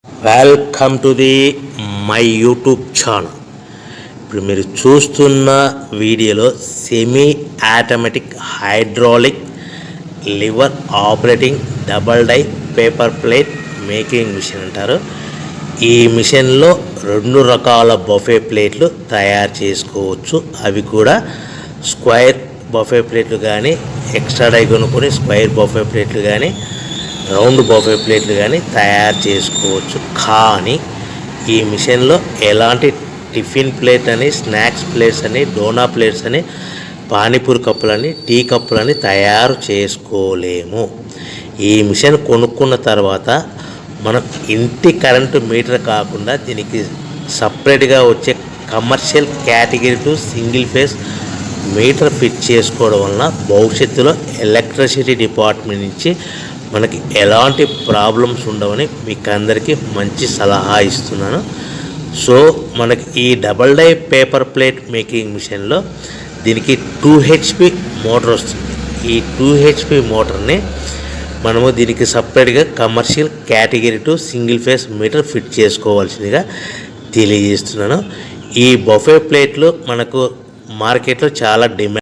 Welcome to the my YouTube channel. ఇప్పుడు మీరు చూస్తున్న వీడియోలో semi automatic hydraulic lever operating double die paper plate making machine అంటారు. ఈ మిషన్లో 2 రకాల బఫే ప్లేట్లు తయారు చేసుకోవచ్చు. అవి కూడా స్క్వేర్ బఫే ప్లేట్లు కానీ, ఎక్స్ట్రా డై కొనుక్కొని స్క్వేర్ బఫే ప్లేట్లు కానీ, రౌండ్ బఫే ప్లేట్లు కానీ తయారు చేసుకోవచ్చు. కానీ ఈ మిషన్లో ఎలాంటి టిఫిన్ ప్లేట్ అని, స్నాక్స్ ప్లేట్స్ అని, డోనా ప్లేట్స్ అని, పానీపూరి కప్పులని, టీ కప్పులని తయారు చేసుకోలేము. ఈ మిషన్ కొనుక్కున్న తర్వాత మనం ఇంటి కరెంటు మీటర్ కాకుండా దీనికి సపరేట్గా వచ్చే commercial category to single phase metre fit చేసుకోవడం వలన భవిష్యత్తులో ఎలక్ట్రిసిటీ డిపార్ట్మెంట్ నుంచి మనకి ఎలాంటి ప్రాబ్లమ్స్ ఉండవని మీకు అందరికీ మంచి సలహా ఇస్తున్నాను. సో మనకి ఈ double die paper plate making మిషన్లో దీనికి 2 HP మోటార్ వస్తుంది. ఈ 2 HP మోటార్ని మనము దీనికి సపరేట్గా commercial category to single phase metre fit చేసుకోవాల్సిందిగా తెలియజేస్తున్నాను. ఈ బఫే ప్లేట్లు మనకు మార్కెట్లో చాలా డిమాండ్.